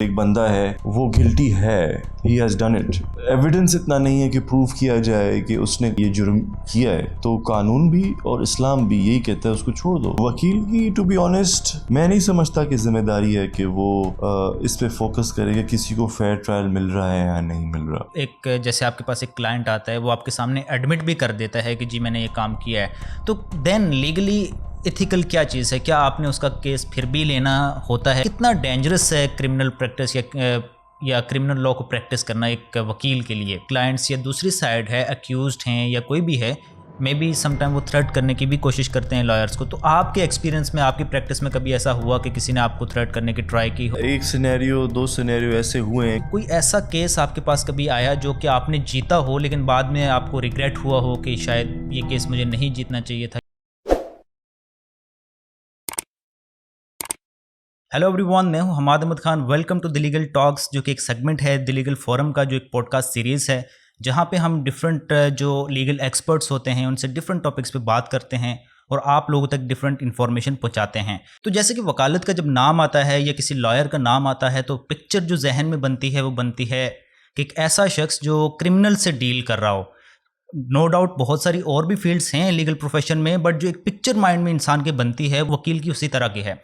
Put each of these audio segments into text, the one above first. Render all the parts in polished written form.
एक बंदा है वो गिल्टी है, he has done it, evidence इतना नहीं है कि प्रूव किया जाए कि उसने ये जुर्म किया है, तो कानून भी और इस्लाम भी यही कहता है उसको छोड़ दो। वकील की टू बी ऑनेस्ट मैं नहीं समझता कि जिम्मेदारी है कि वो इस पे फोकस करे कि किसी को फेयर ट्रायल मिल रहा है या नहीं मिल रहा। एक जैसे आपके पास एक क्लाइंट आता है, वो आपके सामने एडमिट भी कर देता है कि जी मैंने ये काम किया है, तो देन लीगली एथिकल क्या चीज़ है? क्या आपने उसका केस फिर भी लेना होता है? कितना डेंजरस है क्रिमिनल प्रैक्टिस या क्रिमिनल लॉ को प्रैक्टिस करना एक वकील के लिए? क्लाइंट्स या दूसरी साइड है, अक्यूज्ड हैं या कोई भी है, मे बी समटाइम वो थ्रेट करने की भी कोशिश करते हैं लॉयर्स को। तो आपके एक्सपीरियंस में, आपकी प्रैक्टिस में कभी ऐसा हुआ कि किसी ने आपको थ्रेट करने की ट्राई की हो? एक सिनेरियो, दो सिनेरियो ऐसे हुए हैं। कोई ऐसा केस आपके पास कभी आया जो कि आपने जीता हो लेकिन बाद में आपको रिग्रेट हुआ हो कि शायद ये केस मुझे नहीं जीतना चाहिए था? हेलो एवरीवन, मैं हूं Hamad Ahmad Khan. Welcome to the legal talks, जो कि एक सेगमेंट है द लीगल फोरम का, जो एक पॉडकास्ट सीरीज़ है जहां पे हम डिफरेंट जो लीगल एक्सपर्ट्स होते हैं उनसे डिफरेंट टॉपिक्स पे बात करते हैं और आप लोगों तक डिफरेंट इन्फॉर्मेशन पहुंचाते हैं। तो जैसे कि वकालत का जब नाम आता है या किसी लॉयर का नाम आता है तो पिक्चर जो जहन में बनती है वो बनती है कि एक ऐसा शख्स जो क्रिमिनल से डील कर रहा हो। नो डाउट बहुत सारी और भी फील्ड्स हैं लीगल प्रोफेशन में, बट जो एक पिक्चर माइंड में इंसान के बनती है वकील की उसी तरह की है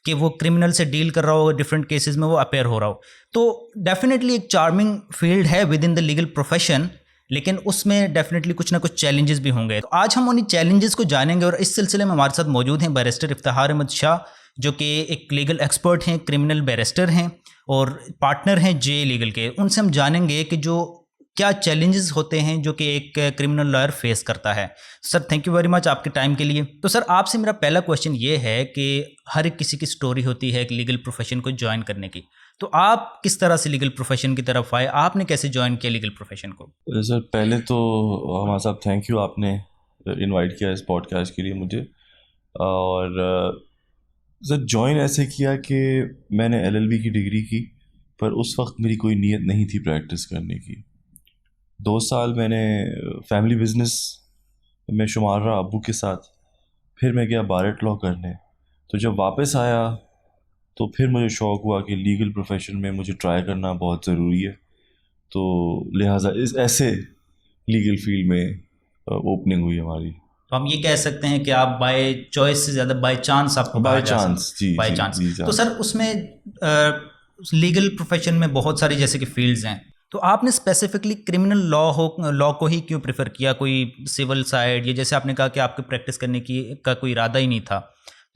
कि वो क्रिमिनल से डील कर रहा हो, डिफरेंट केसेस में वो अपेयर हो रहा हो। तो डेफिनेटली एक चार्मिंग फील्ड है with in the legal profession, लेकिन उसमें डेफिनेटली कुछ ना कुछ चैलेंजेस भी होंगे। तो आज हम उन्हीं चैलेंजेस को जानेंगे और इस सिलसिले में हमारे साथ मौजूद हैं बैरिस्टर इफ्तिखार अहमद शाह, जो कि एक लीगल एक्सपर्ट हैं, क्रिमिनल बैरिस्टर हैं और पार्टनर हैं जे लीगल के। उनसे हम जानेंगे कि जो क्या चैलेंजेस होते हैं जो कि एक क्रिमिनल लॉयर फेस करता है। Sir, thank you very much आपके टाइम के लिए। तो सर, आपसे मेरा पहला क्वेश्चन ये है कि हर एक किसी की स्टोरी होती है एक लीगल प्रोफेशन को ज्वाइन करने की, तो आप किस तरह से लीगल प्रोफेशन की तरफ आए? आपने कैसे ज्वाइन किया लीगल प्रोफेशन को? सर पहले तो हमारा साहब थैंक यू, आपने इनवाइट किया इस पॉडकास्ट के लिए मुझे। और सर ज्वाइन ऐसे किया कि मैंने एलएलबी की डिग्री की, पर उस वक्त मेरी कोई नीयत नहीं थी प्रैक्टिस करने की। 2 साल मैंने फैमिली बिजनेस में शुमार रहा अब्बू के साथ, फिर मैं गया बार लॉ करने। तो जब वापस आया तो फिर मुझे शौक़ हुआ कि लीगल प्रोफेशन में मुझे ट्राई करना बहुत ज़रूरी है, तो लिहाजा इस ऐसे लीगल फील्ड में ओपनिंग हुई हमारी। तो हम ये कह सकते हैं कि आप बाय चॉइस से ज़्यादा बाय चांस आपको बाय चांस, जी बाय जी चांस। जी। तो सर उसमें लीगल प्रोफेशन में बहुत सारी जैसे कि फील्ड्स हैं, तो आपने स्पेसिफिकली क्रिमिनल लॉ को ही क्यों प्रेफर किया? कोई सिविल साइड, या जैसे आपने कहा कि आपके प्रैक्टिस करने की का कोई इरादा ही नहीं था,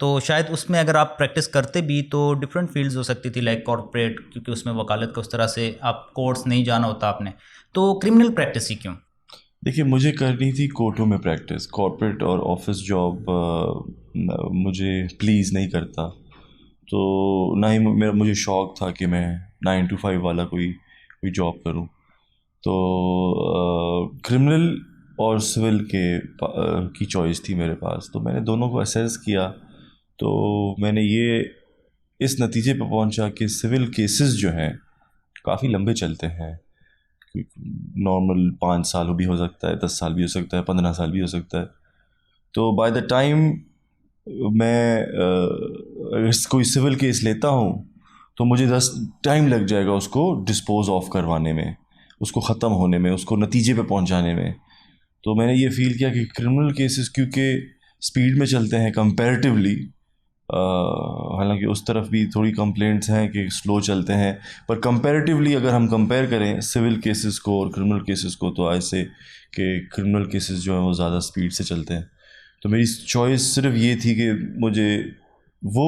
तो शायद उसमें अगर आप प्रैक्टिस करते भी तो डिफरेंट फील्ड्स हो सकती थी, लाइक कॉर्पोरेट, क्योंकि उसमें वकालत का उस तरह से आप कोर्स नहीं जाना होता आपने। तो क्रिमिनल प्रैक्टिस ही क्यों? देखिए, मुझे करनी थी कोर्टों में प्रैक्टिस। कॉर्पोरेट और ऑफिस जॉब मुझे प्लीज़ नहीं करता, तो ना ही मुझे शौक़ था कि मैं 9 to 5 वाला कोई जॉब करूं। तो क्रिमिनल और सिविल की चॉइस थी मेरे पास, तो मैंने दोनों को असेस किया। तो मैंने ये इस नतीजे पर पहुंचा कि सिविल केसेस जो हैं काफ़ी लंबे चलते हैं। नॉर्मल 5 साल भी हो सकता है, 10 साल भी हो सकता है, 15 साल भी हो सकता है। तो बाय द टाइम मैं कोई सिविल केस लेता हूँ तो मुझे 10 टाइम लग जाएगा उसको डिस्पोज ऑफ करवाने में, उसको ख़त्म होने में, उसको नतीजे पे पहुँचाने में। तो मैंने ये फ़ील किया कि क्रिमिनल केसेस क्योंकि स्पीड में चलते हैं कंपैरेटिवली, हालांकि उस तरफ भी थोड़ी कंप्लेंट्स हैं कि स्लो चलते हैं, पर कंपैरेटिवली अगर हम कंपेयर करें सिविल केसेस को और क्रिमिनल केसेस को, तो ऐसे कि क्रिमिनल केसेस जो हैं वो ज़्यादा स्पीड से चलते हैं। तो मेरी चॉइस सिर्फ ये थी कि मुझे वो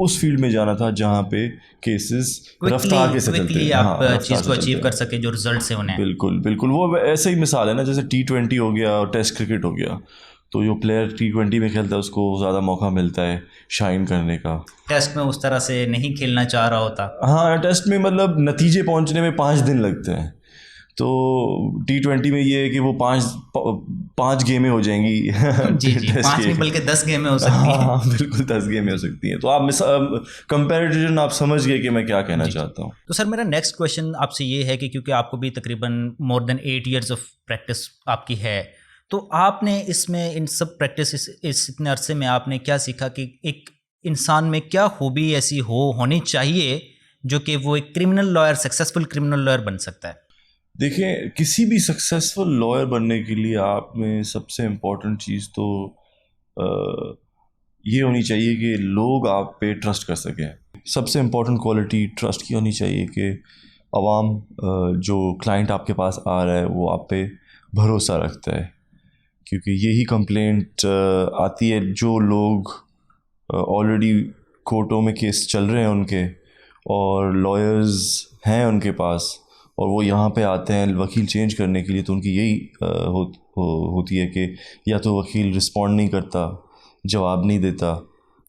उस फील्ड में जाना था जहाँ पे केसेस रफ्तार के से चलते हैं। आप चीज़ को अचीव कर सके जो रिजल्ट से होने। बिल्कुल बिल्कुल, वो ऐसे ही मिसाल है ना, जैसे T20 हो गया और टेस्ट क्रिकेट हो गया। तो जो प्लेयर T20 में खेलता है उसको ज़्यादा मौका मिलता है शाइन करने का। टेस्ट में उस तरह से नहीं खेलना चाह रहा होता। हाँ, टेस्ट में मतलब नतीजे पहुंचने में 5 दिन लगते हैं, तो T20 में ये है कि वो पाँच गेमें हो जाएंगी। जी जी, 5 नहीं बल्कि 10 गेमें हो सकती हैं। हाँ बिल्कुल, 10 गेमें हो सकती हैं। तो आप कंपैरिजन आप समझ गए कि मैं क्या कहना चाहता हूँ। तो सर, मेरा नेक्स्ट क्वेश्चन आपसे ये है कि क्योंकि आपको भी तकरीबन more than 8 years of practice आपकी है, तो आपने इसमें इन सब प्रैक्टिस इस इतने अरसे में आपने क्या सीखा कि एक इंसान में क्या खूबी ऐसी होनी चाहिए जो कि वो एक criminal lawyer, successful criminal lawyer बन सकता है? देखिए, किसी भी सक्सेसफुल लॉयर बनने के लिए आप में सबसे इम्पोर्टेंट चीज़ तो ये होनी चाहिए कि लोग आप पे ट्रस्ट कर सकें। सबसे इम्पोर्टेंट क्वालिटी ट्रस्ट की होनी चाहिए कि आवाम जो क्लाइंट आपके पास आ रहा है वो आप पे भरोसा रखता है, क्योंकि यही कंप्लेंट आती है जो लोग ऑलरेडी कोर्टों में केस चल रहे हैं उनके, और लॉयर्स हैं उनके पास, और वो यहाँ पे आते हैं वकील चेंज करने के लिए, तो उनकी यही होती है कि या तो वकील रिस्पॉन्ड नहीं करता, जवाब नहीं देता,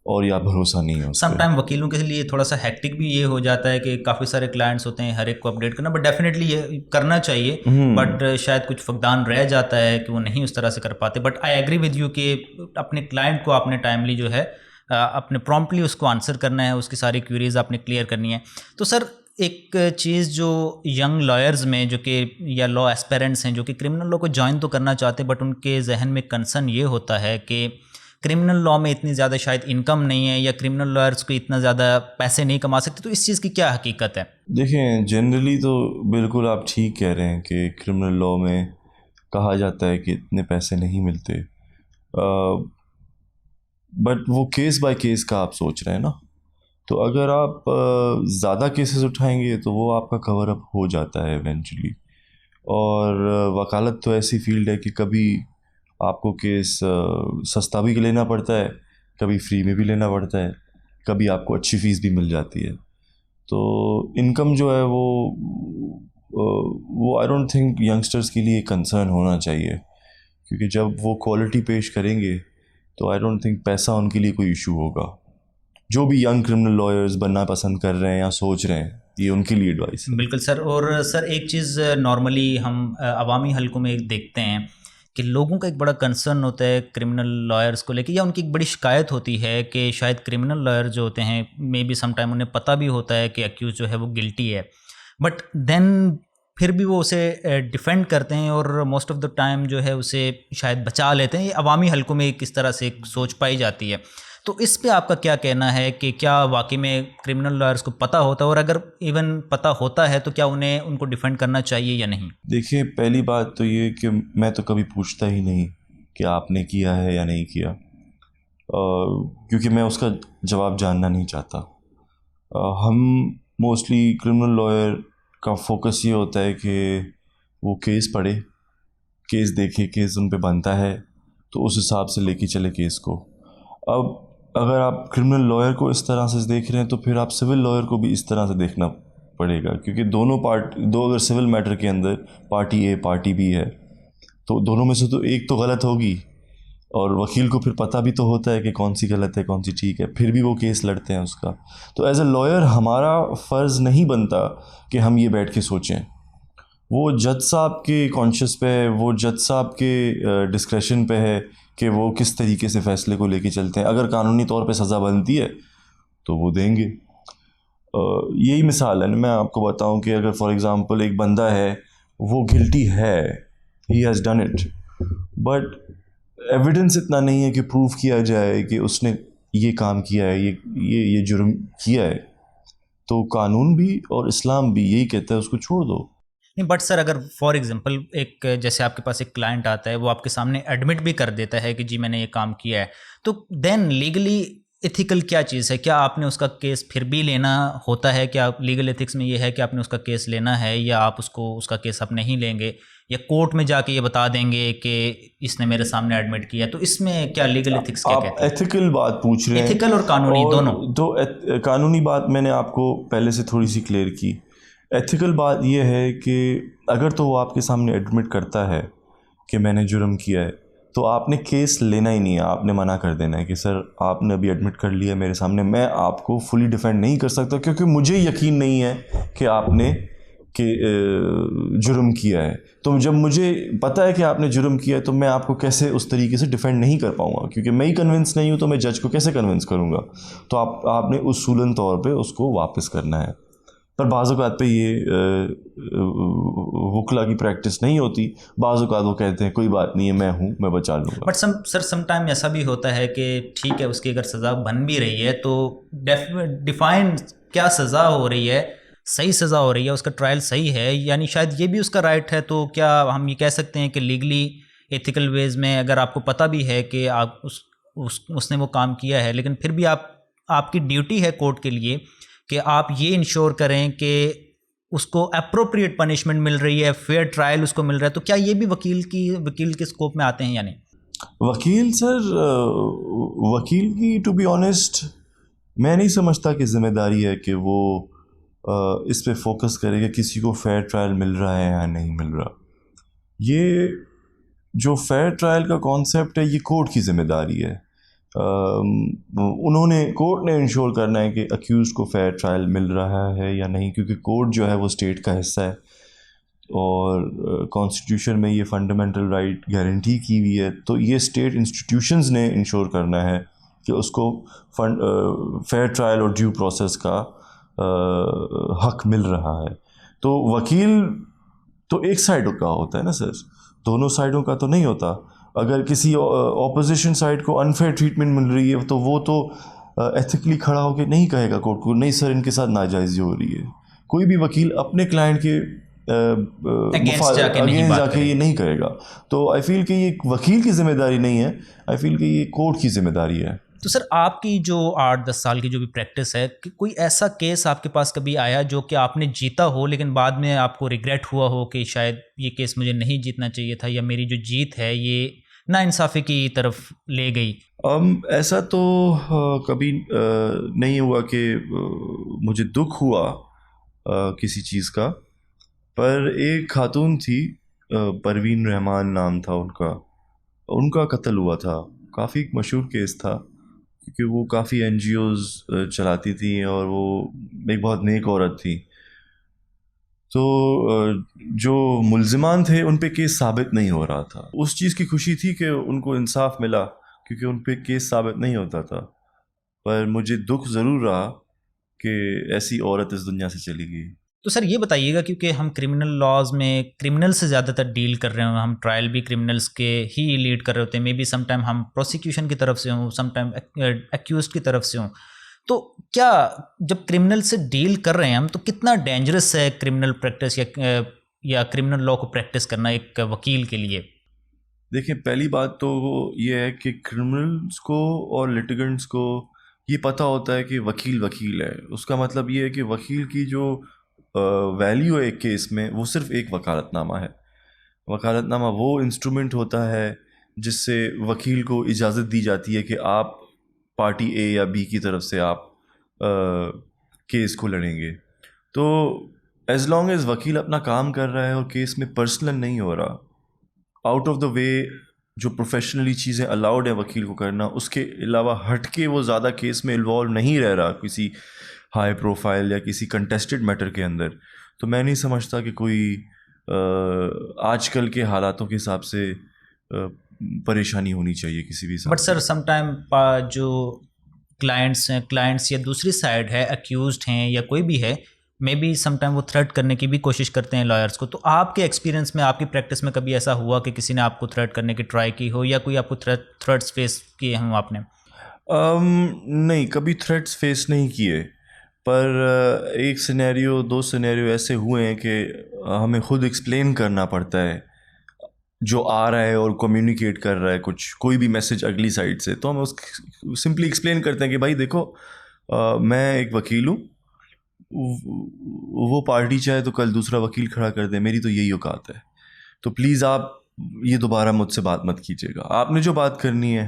और या भरोसा नहीं है उस पर। समटाइम वकीलों के लिए थोड़ा सा हेक्टिक भी ये हो जाता है कि काफ़ी सारे क्लाइंट्स होते हैं, हर एक को अपडेट करना, बट डेफिनेटली ये करना चाहिए, बट शायद कुछ फकदान रह जाता है कि वो नहीं उस तरह से कर पाते। But I agree with you कि अपने क्लाइंट को आपने टाइमली जो है अपने प्रॉम्प्टली उसको आंसर करना है, उसकी सारी क्वेरीज आपने क्लियर करनी है। तो सर एक चीज़ जो यंग लॉयर्स में जो कि या लॉ एस्पेरेंट्स हैं जो कि क्रिमिनल लॉ को ज्वाइन तो करना चाहते हैं, बट उनके जहन में कंसर्न ये होता है कि क्रिमिनल लॉ में इतनी ज़्यादा शायद इनकम नहीं है, या क्रिमिनल लॉयर्स को इतना ज़्यादा पैसे नहीं कमा सकते, तो इस चीज़ की क्या हकीकत है? देखें, जनरली तो बिल्कुल आप ठीक कह रहे हैं कि क्रिमिनल लॉ में कहा जाता है कि इतने पैसे नहीं मिलते, बट वो केस बाय केस का आप सोच रहे हैं ना। तो अगर आप ज़्यादा केसेस उठाएंगे तो वो आपका कवर अप हो जाता है इवेंचुअली। और वकालत तो ऐसी फील्ड है कि कभी आपको केस सस्ता भी लेना पड़ता है, कभी फ्री में भी लेना पड़ता है, कभी आपको अच्छी फ़ीस भी मिल जाती है। तो इनकम जो है वो आई डोंट थिंक यंगस्टर्स के लिए कंसर्न होना चाहिए, क्योंकि जब वो क्वालिटी पेश करेंगे तो आई डोंट थिंक पैसा उनके लिए कोई इशू होगा। जो भी यंग क्रिमिनल लॉयर्स बनना पसंद कर रहे हैं या सोच रहे हैं, ये उनके लिए एडवाइस है। बिल्कुल सर। और सर एक चीज़ नॉर्मली हम अवामी हलकों में देखते हैं कि लोगों का एक बड़ा कंसर्न होता है क्रिमिनल लॉयर्स को लेके, या उनकी एक बड़ी शिकायत होती है कि शायद क्रिमिनल लॉयर जो होते हैं मे बी सम टाइम उन्हें पता भी होता है कि अक्यूज जो है वो गिल्टी है, बट देन फिर भी वो उसे डिफेंड करते हैं और मोस्ट ऑफ द टाइम जो है उसे शायद बचा लेते हैं। ये अवामी हलकों में किस तरह से एक सोच पाई जाती है, तो इस पे आपका क्या कहना है कि क्या वाकई में क्रिमिनल लॉयर्स को पता होता है, और अगर इवन पता होता है तो क्या उनको डिफेंड करना चाहिए या नहीं? देखिए, पहली बात तो ये कि मैं तो कभी पूछता ही नहीं कि आपने किया है या नहीं किया, क्योंकि मैं उसका जवाब जानना नहीं चाहता। हम मोस्टली क्रिमिनल लॉयर का फोकस ये होता है कि वो केस पढ़े, केस देखे, केस उन पे बनता है तो उस हिसाब से लेके चले केस को। अब अगर आप क्रिमिनल लॉयर को इस तरह से देख रहे हैं तो फिर आप सिविल लॉयर को भी इस तरह से देखना पड़ेगा, क्योंकि दो अगर सिविल मैटर के अंदर पार्टी ए पार्टी बी है तो दोनों में से तो एक तो गलत होगी, और वकील को फिर पता भी तो होता है कि कौन सी गलत है कौन सी ठीक है, फिर भी वो केस लड़ते हैं उसका। तो एज ए लॉयर हमारा फ़र्ज़ नहीं बनता कि हम ये बैठ के सोचें। वो जज साहब के कॉन्शियस पे है, वो जज साहब के डिस्क्रेशन पे है कि वो किस तरीके से फ़ैसले को लेके चलते हैं। अगर कानूनी तौर पे सज़ा बनती है तो वो देंगे। यही मिसाल है। मैं आपको बताऊं कि अगर फॉर एग्ज़ाम्पल एक बंदा है, वो गिल्टी है, he has done it, but evidence इतना नहीं है कि प्रूव किया जाए कि उसने ये काम किया है, ये जुर्म किया है, तो कानून भी और इस्लाम भी यही कहता है उसको छोड़ दो। नहीं, बट सर अगर फॉर एग्जांपल एक जैसे आपके पास एक क्लाइंट आता है, वो आपके सामने एडमिट भी कर देता है कि जी मैंने ये काम किया है, तो देन लीगली एथिकल क्या चीज़ है? क्या आपने उसका केस फिर भी लेना होता है? क्या लीगल एथिक्स में ये है कि आपने उसका केस लेना है, या आप उसका केस आप नहीं लेंगे, या कोर्ट में जाके ये बता देंगे कि इसने मेरे सामने एडमिट किया? तो इसमें क्या लीगल एथिक्स क्या कहते हैं? एथिकल बात पूछ रहे हैं, एथिकल और कानूनी दोनों। तो कानूनी बात मैंने आपको पहले से थोड़ी सी क्लियर की। एथिकल बात यह है कि अगर तो वो आपके सामने एडमिट करता है कि मैंने जुर्म किया है, तो आपने केस लेना ही नहीं है, आपने मना कर देना है कि सर आपने अभी एडमिट कर लिया मेरे सामने, मैं आपको फुली डिफेंड नहीं कर सकता क्योंकि मुझे यकीन नहीं है कि आपने जुर्म किया है। तो जब मुझे पता है कि आपने जुर्म किया है तो मैं आपको कैसे उस तरीके से डिफेंड नहीं कर पाऊंगा, क्योंकि मैं ही कन्विंस नहीं हूँ तो मैं जज को कैसे कन्विंस करूँगा। तो आपने उसूलन तौर पे उसको वापस करना है। पर बाज़ औक़ात पे ये वकला की प्रैक्टिस नहीं होती। बाज़ औक़ात वो कहते हैं कोई बात नहीं है, मैं हूँ, मैं बचा लूँगा। बट सर समटाइम ऐसा भी होता है कि ठीक है उसकी अगर सज़ा बन भी रही है तो डिफाइन क्या सज़ा हो रही है, सही सज़ा हो रही है, उसका ट्रायल सही है, यानी शायद ये भी उसका राइट है। तो क्या हम ये कह सकते हैं कि लीगली एथिकल वेज में अगर आपको पता भी है कि आप उसने वो काम किया है, लेकिन फिर भी आपकी ड्यूटी है कोर्ट के लिए कि आप ये इंश्योर करें कि उसको अप्रोप्रिएट पनिशमेंट मिल रही है, फेयर ट्रायल उसको मिल रहा है, तो क्या ये भी वकील के स्कोप में आते हैं या नहीं? वकील सर, वकील की टू बी ऑनेस्ट मैं नहीं समझता कि जिम्मेदारी है कि वो इस पे फोकस करे कि किसी को फेयर ट्रायल मिल रहा है या नहीं मिल रहा। ये जो फेयर ट्रायल का कॉन्सेप्ट है ये कोर्ट की जिम्मेदारी है। कोर्ट ने इंश्योर करना है कि अक्यूज को फेयर ट्रायल मिल रहा है या नहीं, क्योंकि कोर्ट जो है वो स्टेट का हिस्सा है और कॉन्स्टिट्यूशन में ये फंडामेंटल राइट गारंटी की हुई है। तो ये स्टेट इंस्टीट्यूशंस ने इंश्योर करना है कि उसको फेयर ट्रायल और ड्यू प्रोसेस का हक मिल रहा है। तो वकील तो एक साइड का होता है ना सर, दोनों साइडों का तो नहीं होता। अगर किसी ऑपोजिशन साइड को अनफेयर ट्रीटमेंट मिल रही है तो वो तो एथिकली खड़ा होकर नहीं कहेगा कोर्ट को नहीं सर इनके साथ नाजायज़ी हो रही है। कोई भी वकील अपने क्लाइंट के अगेंस्ट जाके ये नहीं करेगा। तो आई फील कि ये वकील की जिम्मेदारी नहीं है, आई फील कि ये कोर्ट की जिम्मेदारी है। तो सर आपकी जो 8-10 साल की जो भी प्रैक्टिस है, कि कोई ऐसा केस आपके पास कभी आया जो कि आपने जीता हो लेकिन बाद में आपको रिग्रेट हुआ हो कि शायद ये केस मुझे नहीं जीतना चाहिए था, या मेरी जो जीत है ये नाइंसाफ़ी की तरफ ले गई? ऐसा तो कभी नहीं हुआ कि मुझे दुख हुआ किसी चीज़ का। पर एक खातून थी, परवीन रहमान नाम था उनका कत्ल हुआ था। काफ़ी मशहूर केस था क्योंकि वो काफ़ी NGOs चलाती थी और वो एक बहुत नेक औरत थी। तो जो मुल्ज़िमान थे उन पे केस साबित नहीं हो रहा था। उस चीज़ की खुशी थी कि उनको इंसाफ मिला क्योंकि उन पे केस साबित नहीं होता था। पर मुझे दुख ज़रूर रहा कि ऐसी औरत इस दुनिया से चली गई। तो सर ये बताइएगा, क्योंकि हम क्रिमिनल लॉज में क्रिमिनल से ज़्यादातर डील कर रहे हैं, हम ट्रायल भी क्रिमिनल्स के ही लीड कर रहे होते हैं, मे बी समटाइम हम प्रोसिक्यूशन की तरफ से हों, समटाइम एक्यूज्ड की तरफ से हों। तो क्या जब क्रिमिनल से डील कर रहे हैं हम, तो कितना डेंजरस है क्रिमिनल प्रैक्टिस या क्रिमिनल लॉ को प्रैक्टिस करना एक वकील के लिए? देखिए, पहली बात तो ये है कि क्रिमिनल्स को और लिटिगेंट्स को ये पता होता है कि वकील है। उसका मतलब ये है कि वकील की जो वैल्यू है एक केस में वो सिर्फ एक वकालतनामा है। वकालतनामा वो इंस्ट्रूमेंट होता है जिससे वकील को इजाज़त दी जाती है कि आप पार्टी A या B की तरफ से आप केस को लड़ेंगे। तो एज लॉन्ग एज वकील अपना काम कर रहा है और केस में पर्सनल नहीं हो रहा, आउट ऑफ द वे जो प्रोफेशनली चीज़ें अलाउड है वकील को करना, उसके अलावा हट के वो ज़्यादा केस में इन्वॉल्व नहीं रह रहा किसी हाई प्रोफाइल या किसी कंटेस्टेड मैटर के अंदर, तो मैं नहीं समझता कि कोई आजकल के हालातों के हिसाब से परेशानी होनी चाहिए किसी भी। बट सर समटाइम जो क्लाइंट्स या दूसरी साइड है, अक्यूज्ड हैं या कोई भी है, मे बी समटाइम वो थ्रेट करने की भी कोशिश करते हैं लॉयर्स को। तो आपके एक्सपीरियंस में, आपकी प्रैक्टिस में कभी ऐसा हुआ कि किसी ने आपको थ्रेट करने की ट्राई की हो या कोई आपको थ्रेट्स फेस किए हों आपने? नहीं, कभी थ्रेट्स फेस नहीं किए, पर एक सिनेरियो 2 सिनेरियो ऐसे हुए हैं कि हमें खुद एक्सप्लेन करना पड़ता है जो आ रहा है और कम्युनिकेट कर रहा है कोई भी मैसेज अगली साइड से। तो हम उस सिंपली एक्सप्लेन करते हैं कि भाई देखो, मैं एक वकील हूँ, वो पार्टी चाहे तो कल दूसरा वकील खड़ा कर दे, मेरी तो यही औकात है, तो प्लीज़ आप ये दोबारा मुझसे बात मत कीजिएगा। आपने जो बात करनी है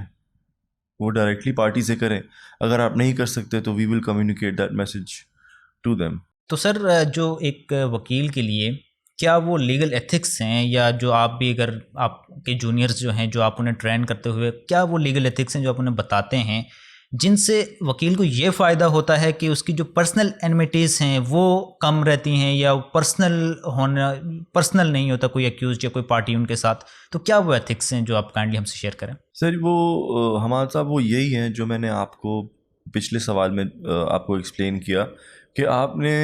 वो डायरेक्टली पार्टी से करें, अगर आप नहीं कर सकते तो we will communicate that message to them. तो सर जो एक वकील के लिए क्या वो लीगल एथिक्स हैं, या जो आप भी, अगर आपके जूनियर्स जो हैं जो आप उन्हें ट्रेन करते हुए, क्या वो लीगल एथिक्स हैं जो आप उन्हें बताते हैं जिनसे वकील को ये फ़ायदा होता है कि उसकी जो पर्सनल एनमिटीज़ हैं वो कम रहती हैं, या पर्सनल नहीं होता कोई एक्यूज या कोई पार्टी उनके साथ? तो क्या वो एथिक्स हैं जो आप काइंडली हमसे शेयर करें? सर वो हमारे साहब वो यही हैं जो मैंने आपको पिछले सवाल में आपको एक्सप्लेन किया कि आपने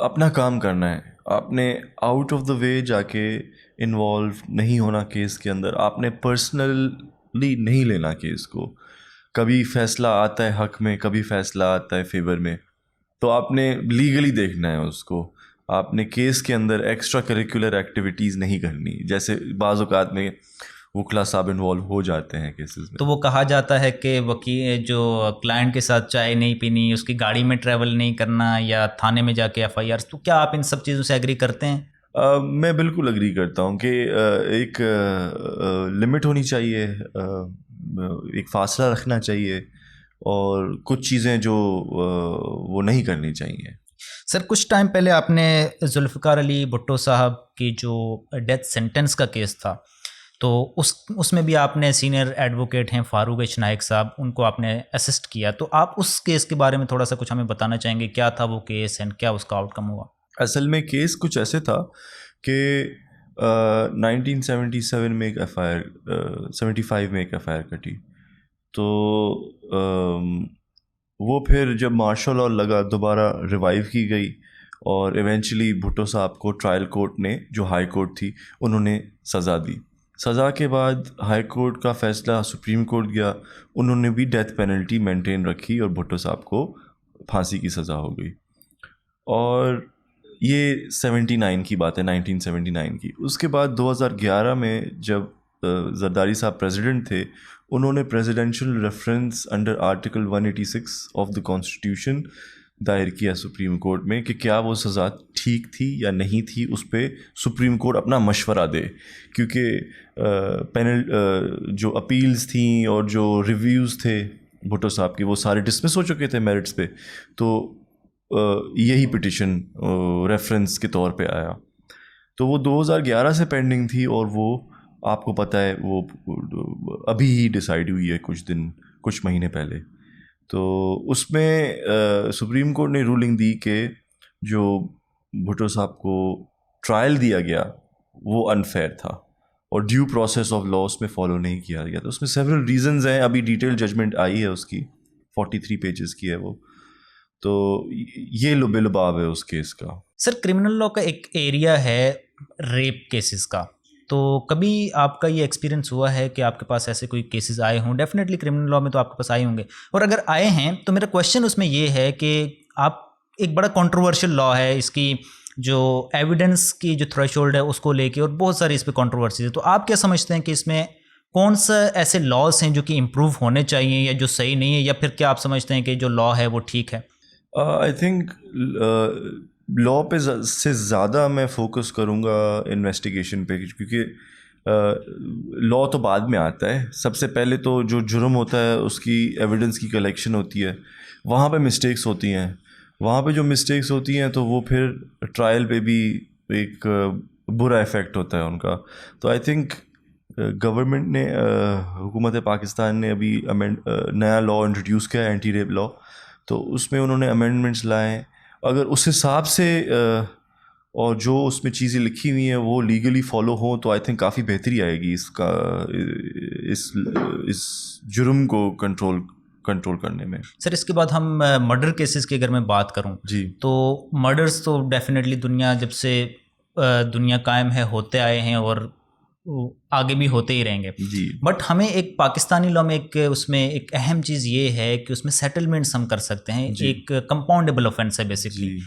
अपना काम करना है, आपने आउट ऑफ द वे जाके इन्वॉल्व नहीं होना केस के अंदर, आपने पर्सनली नहीं लेना केस को। कभी फैसला आता है हक में, कभी फैसला आता है फेवर में, तो आपने लीगली देखना है उसको, आपने केस के अंदर एक्स्ट्रा करिकुलर एक्टिविटीज़ नहीं करनी, जैसे बाज़ औक़ात में वकील साहब इन्वॉल्व हो जाते हैं केसेस में। तो वो कहा जाता है कि वकील जो क्लाइंट के साथ चाय नहीं पीनी, उसकी गाड़ी में ट्रैवल नहीं करना या थाने में जाके FIR, तो क्या आप इन सब चीज़ों से एग्री करते हैं? मैं बिल्कुल एग्री करता हूँ कि एक लिमिट होनी चाहिए, एक फासला रखना चाहिए, और कुछ चीज़ें जो वो नहीं करनी चाहिए। सर, कुछ टाइम पहले आपने जुल्फ़िकार अली भुट्टो साहब की जो डेथ सेंटेंस का केस था, तो उसमें भी आपने सीनियर एडवोकेट हैं फारूक एच नाइक साहब, उनको आपने असिस्ट किया। तो आप उस केस के बारे में थोड़ा सा कुछ हमें बताना चाहेंगे, क्या था वो केस एंड क्या उसका आउटकम हुआ? असल में केस कुछ ऐसे था कि 1977 में एक FIR, 75 में एक FIR कटी। तो वो फिर जब मार्शल लॉ लगा दोबारा रिवाइव की गई, और इवेंचुअली भुट्टो साहब को ट्रायल कोर्ट ने, जो हाई कोर्ट थी, उन्होंने सज़ा दी। सज़ा के बाद हाई कोर्ट का फ़ैसला सुप्रीम कोर्ट गया, उन्होंने भी डेथ पेनल्टी मेंटेन रखी और भुट्टो साहब को फांसी की सज़ा हो गई। और ये 79 की बात है, 1979 की। उसके बाद 2011 में जब जरदारी साहब प्रेसिडेंट थे, उन्होंने presidential reference under article 186 of the constitution दायर किया सुप्रीम कोर्ट में कि क्या वो सज़ा ठीक थी या नहीं थी, उस पर सुप्रीम कोर्ट अपना मशवरा दे। क्योंकि पैनल जो अपील्स थी और जो रिव्यूज़ थे भुट्टो साहब के, वो सारे डिसमिस हो चुके थे मेरिट्स पे। तो यही पिटिशन रेफरेंस के तौर पे आया। तो वो 2011 से पेंडिंग थी, और वो आपको पता है वो अभी ही डिसाइड हुई है, कुछ महीने पहले। तो उसमें सुप्रीम कोर्ट ने रूलिंग दी कि जो भुट्टो साहब को ट्रायल दिया गया वो अनफेयर था, और ड्यू प्रोसेस ऑफ लॉ उसमें फॉलो नहीं किया गया। तो उसमें सेवरल रीजंस हैं, अभी डिटेल जजमेंट आई है उसकी, 43 पेजेस की है वो। तो ये लुबे-लुबाव है उस केस का। सर, क्रिमिनल लॉ का एक एरिया है रेप केसेस का, तो कभी आपका ये एक्सपीरियंस हुआ है कि आपके पास ऐसे कोई केसेस आए हों? डेफिनेटली क्रिमिनल लॉ में तो आपके पास आए होंगे, और अगर आए हैं तो मेरा क्वेश्चन उसमें ये है कि आप, एक बड़ा कंट्रोवर्शियल लॉ है, इसकी जो एविडेंस की जो थ्रेशोल्ड है उसको लेके, और बहुत सारी इस पर कॉन्ट्रोवर्सीज है। तो आप क्या समझते हैं कि इसमें कौन सा ऐसे लॉज हैं जो कि इम्प्रूव होने चाहिए या जो सही नहीं है, या फिर क्या आप समझते हैं कि जो लॉ है वो ठीक है? आई थिंक लॉ पे से ज़्यादा मैं फोकस करूँगा इन्वेस्टिगेशन पे, क्योंकि लॉ तो बाद में आता है। सबसे पहले तो जो जुर्म होता है उसकी एविडेंस की कलेक्शन होती है, वहाँ पे मिस्टेक्स होती हैं। वहाँ पे जो मिस्टेक्स होती हैं तो वो फिर ट्रायल पे भी एक बुरा इफ़ेक्ट होता है उनका। तो आई थिंक गवर्नमेंट ने, हुकूमत पाकिस्तान ने अभी नया लॉ इंट्रोड्यूस किया है, एंटी रेप लॉ। तो उसमें उन्होंने अमेंडमेंट्स लाए। अगर उस हिसाब से और जो उसमें चीज़ें लिखी हुई हैं वो लीगली फॉलो हो, तो आई थिंक काफ़ी बेहतरी आएगी इसका, इस जुर्म को कंट्रोल करने में। सर, इसके बाद हम मर्डर केसेस की अगर मैं बात करूं जी, तो मर्डर्स तो डेफिनेटली दुनिया जब से दुनिया कायम है होते आए हैं, और आगे भी होते ही रहेंगे। जी, बट हमें एक पाकिस्तानी लॉ में उसमें एक अहम चीज़ ये है कि उसमें सेटलमेंट्स हम कर सकते हैं। एक कंपाउंडेबल ऑफेंस है बेसिकली।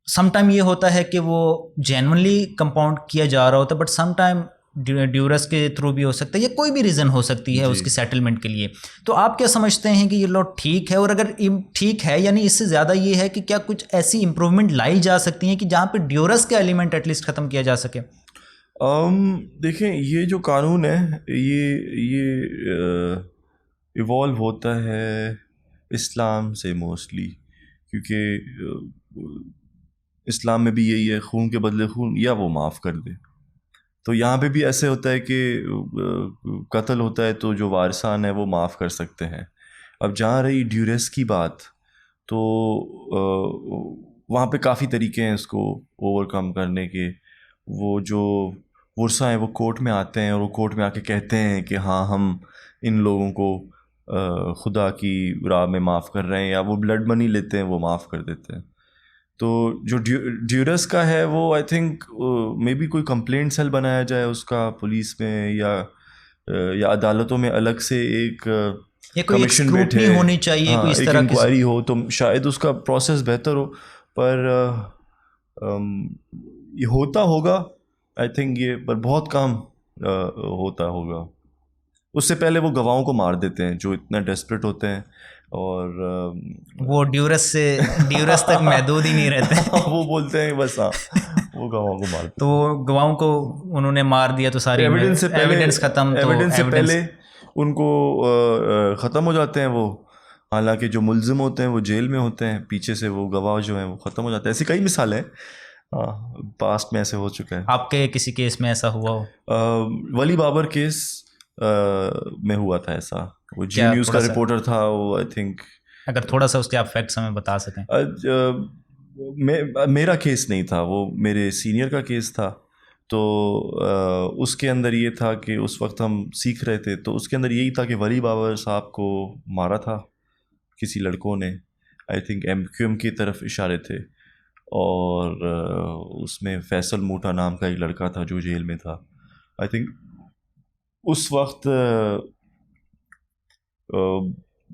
समटाइम ये होता है कि वो जेन्युइनली कंपाउंड किया जा रहा होता है, बट समटाइम ड्यूरस के थ्रू भी हो सकता है, या कोई भी रीज़न हो सकती है उसकी सेटलमेंट के लिए। तो आप क्या समझते हैं कि ये लॉ ठीक है? और अगर ठीक है, यानी इससे ज़्यादा ये है कि क्या कुछ ऐसी इंप्रूवमेंट लाई जा सकती हैं कि जहाँ पे ड्यूरस का एलिमेंट एटलीस्ट ख़त्म किया जा सके? देखें, ये जो कानून है ये इवॉल्व होता है इस्लाम से मोस्टली, क्योंकि इस्लाम में भी यही है, खून के बदले खून, या वो माफ़ कर दे। तो यहाँ पे भी ऐसे होता है कि कत्ल होता है तो जो वारिसान है वो माफ़ कर सकते हैं। अब जहाँ रही ड्यूरेस की बात, तो वहाँ पे काफ़ी तरीके हैं इसको ओवरकम करने के। वो जो वर्सा हैं वो कोर्ट में आते हैं, और वो कोर्ट में आके कहते हैं कि हाँ, हम इन लोगों को खुदा की राह में माफ़ कर रहे हैं, या वो ब्लड मनी लेते हैं, वो माफ़ कर देते हैं। तो जो ड्यूरस का है वो आई थिंक मे बी कोई कंप्लेंट सेल बनाया जाए उसका पुलिस में, या अदालतों में अलग से एक ये कोई एक स्क्रूटनी होनी चाहिए, कोई इस तरह की इंक्वायरी हो तो शायद उसका प्रोसेस बेहतर हो, पर ये होता होगा आई थिंक ये, पर बहुत कम होता होगा। उससे पहले वो गवाहों को मार देते हैं जो इतना डेस्परेट होते हैं, और वो ड्यूरस तक महदूद ही नहीं रहते। वो बोलते हैं बस हाँ वो गवाहों को मार देते तो गवाहों को उन्होंने मार दिया तो सारी एविडेंस खत्म, तो एविडेंस से पहले उनको ख़त्म हो जाते हैं वो। हालांकि जो मुल्जिम होते हैं वो जेल में होते हैं, पीछे से वो गवाह जो हैं वो ख़त्म हो जाते हैं। ऐसी कई मिसालें हैं, पास्ट में ऐसे हो चुका है। आपके किसी केस में ऐसा हुआ हो? वली बाबर केस में हुआ था ऐसा। वो जी न्यूज़ का रिपोर्टर था वो, आई थिंक। अगर थोड़ा सा उसके आप फैक्ट्स हमें बता सकें। मेरा केस नहीं था वो, मेरे सीनियर का केस था। तो उसके अंदर ये था कि उस वक्त हम सीख रहे थे, तो उसके अंदर यही था कि वली बाबर साहब को मारा था किसी लड़कों ने, आई थिंक MQM की तरफ इशारे थे, और उसमें फैसल मूटा नाम का एक लड़का था जो जेल में था। आई थिंक उस वक्त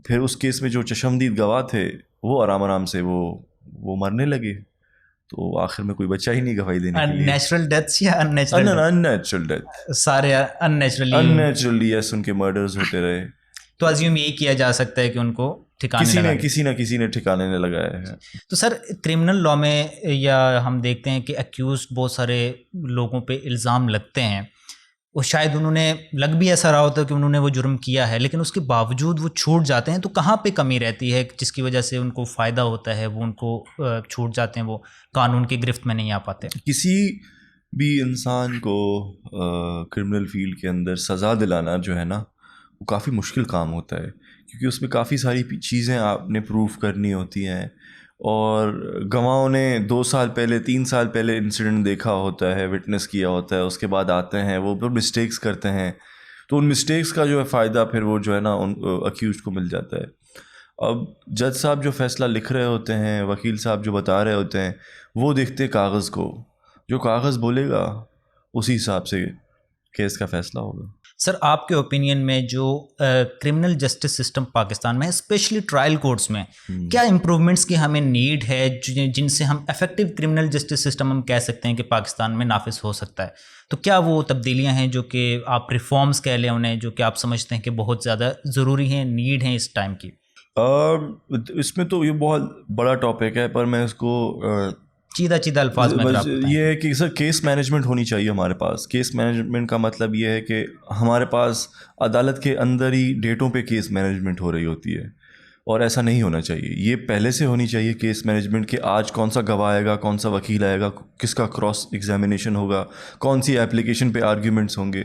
फिर उस केस में जो चशमदीद गवाह थे वो आराम से वो मरने लगे, तो आखिर में कोई बचा ही नहीं गवाही देने के लिए। नेचुरल डेथ्स या अननेचुरल डेथ? सारे अननेचुरली यस, उनके मर्डर्स होते रहे। तो अज्यूम यही किया जा सकता है कि उनको किसी ने ठिकाने ने लगाया है। तो सर क्रिमिनल लॉ में या हम देखते हैं कि अक्यूज बहुत सारे लोगों पे इल्ज़ाम लगते हैं, वो शायद उन्होंने लग भी ऐसा रहा होता है कि उन्होंने वो जुर्म किया है, लेकिन उसके बावजूद वो छूट जाते हैं। तो कहाँ पे कमी रहती है जिसकी वजह से उनको फ़ायदा होता है, वो उनको छूट जाते हैं, वो कानून की गिरफ्त में नहीं आ पाते? किसी भी इंसान को क्रिमिनल फील्ड के अंदर सज़ा दिलाना जो है ना, वो काफ़ी मुश्किल काम होता है, क्योंकि उसमें काफ़ी सारी चीज़ें आपने प्रूफ करनी होती हैं, और गवाहों ने 2 साल पहले 3 साल पहले इंसिडेंट देखा होता है, विटनेस किया होता है, उसके बाद आते हैं वो फिर मिस्टेक्स करते हैं, तो उन मिस्टेक्स का जो है फ़ायदा फिर वो जो है ना उन अक्यूज़ को मिल जाता है। अब जज साहब जो फ़ैसला लिख रहे होते हैं, वकील साहब जो बता रहे होते हैं, वो देखते कागज़ को, जो कागज़ बोलेगा उसी हिसाब से केस का फ़ैसला होगा। सर आपके ओपिनियन में जो क्रिमिनल जस्टिस सिस्टम पाकिस्तान में, स्पेशली ट्रायल कोर्ट्स में, क्या इम्प्रूवमेंट्स की हमें नीड है जिनसे हम इफेक्टिव क्रिमिनल जस्टिस सिस्टम हम कह सकते हैं कि पाकिस्तान में नाफिज हो सकता है? तो क्या वो तब्दीलियां हैं जो कि आप रिफॉर्म्स कह लें उन्हें, जो कि आप समझते हैं कि बहुत ज़्यादा ज़रूरी हैं, नीड है इस टाइम की? इसमें तो ये बहुत बड़ा टॉपिक है, पर मैं इसको चीदा अल्फाज में ये है कि सर केस मैनेजमेंट होनी चाहिए हमारे पास। केस मैनेजमेंट का मतलब ये है कि हमारे पास अदालत के अंदर ही डेटों पे केस मैनेजमेंट हो रही होती है, और ऐसा नहीं होना चाहिए। ये पहले से होनी चाहिए केस मैनेजमेंट कि आज कौन सा गवाह आएगा, कौन सा वकील आएगा, किसका क्रॉस एग्जामिनेशन होगा, कौन सी एप्लीकेशन पे आर्ग्यूमेंट्स होंगे।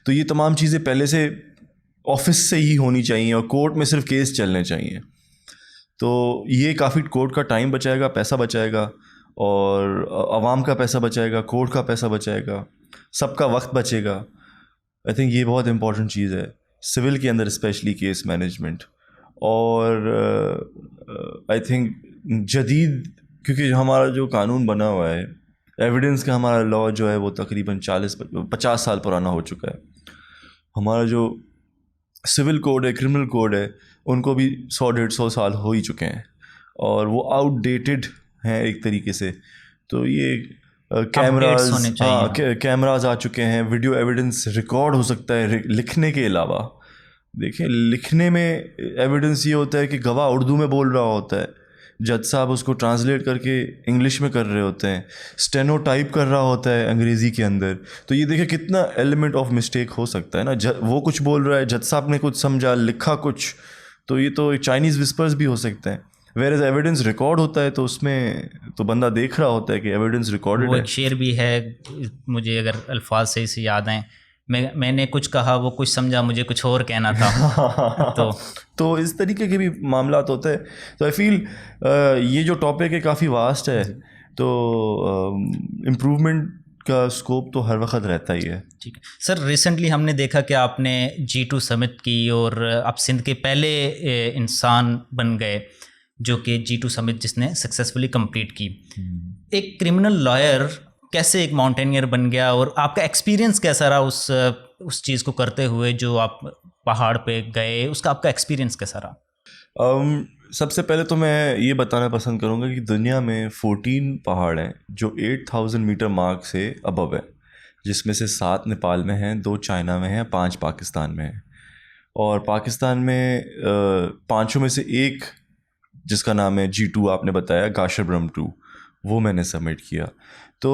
तो ये तमाम चीज़ें पहले से ऑफिस से ही होनी चाहिए, और कोर्ट में सिर्फ केस चलने चाहिए। तो ये काफ़ी कोर्ट का टाइम बचाएगा, पैसा बचाएगा, और आवाम का पैसा बचाएगा, कोर्ट का पैसा बचाएगा, सबका वक्त बचेगा। आई थिंक ये बहुत इंपॉर्टेंट चीज़ है सिविल के अंदर, स्पेशली केस मैनेजमेंट। और आई थिंक जदीद, क्योंकि हमारा जो कानून बना हुआ है, एविडेंस का हमारा लॉ जो है वो तकरीबन 40-50 साल पुराना हो चुका है। हमारा जो सिविल कोड है, क्रिमिनल कोड है, उनको भी 100-150 साल हो ही चुके हैं, और वो आउटडेटेड हैं एक तरीके से। तो ये कैमराज आ चुके हैं, वीडियो एविडेंस रिकॉर्ड हो सकता है लिखने के अलावा। देखिए, लिखने में एविडेंस ये होता है कि गवाह उर्दू में बोल रहा होता है, जज साहब उसको ट्रांसलेट करके इंग्लिश में कर रहे होते हैं, स्टेनो टाइप कर रहा होता है अंग्रेज़ी के अंदर। तो ये देखिए कितना एलिमेंट ऑफ मिस्टेक हो सकता है ना। वो कुछ बोल रहा है, जज साहब ने कुछ समझा, लिखा कुछ, तो ये तो चाइनीज़ विस्पर्स भी हो सकते हैं। वेयर एज एविडेंस रिकॉर्ड होता है तो उसमें तो बंदा देख रहा होता है कि एविडेंस रिकॉर्डेड है। वो एक शेर भी है, मुझे अगर अल्फाज सही से याद आए, मैंने कुछ कहा, वो कुछ समझा, मुझे कुछ और कहना था। तो इस तरीके के भी मामला होते हैं। तो आई फील ये जो टॉपिक है काफ़ी वास्ट है, तो इम्प्रूवमेंट का स्कोप तो हर वक्त रहता ही है। ठीक है सर, रिसेंटली हमने देखा कि आपने G2 समिट की और आप सिंध के पहले इंसान बन गए जो कि G2 समिट जिसने सक्सेसफुली कंप्लीट की। एक क्रिमिनल लॉयर कैसे एक माउंटेनियर बन गया, और आपका एक्सपीरियंस कैसा रहा उस चीज़ को करते हुए जो आप पहाड़ पे गए, उसका आपका एक्सपीरियंस कैसा रहा? सबसे पहले तो मैं ये बताना पसंद करूँगा कि दुनिया में 14 पहाड़ हैं जो 8000 मीटर मार्क से अबव है, जिसमें से 7 नेपाल में हैं, 2 चाइना में हैं, 5 पाकिस्तान में हैं। और पाकिस्तान में पाँचों में से एक, जिसका नाम है G2, आपने बताया गाशरब्रम 2, वो मैंने सबमिट किया। तो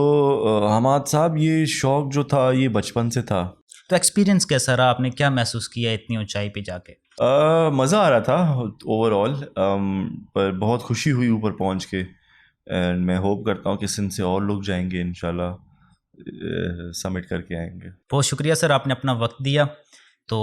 हमाद साहब, ये शौक़ जो था ये बचपन से था। तो एक्सपीरियंस कैसा रहा? आपने क्या महसूस किया इतनी ऊंचाई पे जाके? मज़ा आ रहा था ओवरऑल, पर बहुत खुशी हुई ऊपर पहुंच के। एंड मैं होप करता हूँ कि सिंध से और लोग जाएंगे, इंशाल्लाह सबमिट करके आएंगे। बहुत शुक्रिया सर, आपने अपना वक्त दिया। तो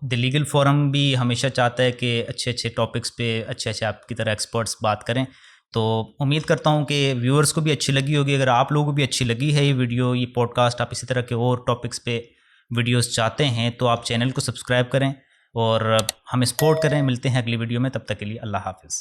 द लीगल फोरम भी हमेशा चाहता है कि अच्छे अच्छे टॉपिक्स पे अच्छे अच्छे आपकी तरह एक्सपर्ट्स बात करें। तो उम्मीद करता हूँ कि व्यूअर्स को भी अच्छी लगी होगी। अगर आप लोगों को भी अच्छी लगी है ये वीडियो, ये पॉडकास्ट, आप इसी तरह के और टॉपिक्स पे वीडियोस चाहते हैं तो आप चैनल को सब्सक्राइब करें और हमें सपोर्ट करें। मिलते हैं अगली वीडियो में, तब तक के लिए अल्लाह हाफिज़।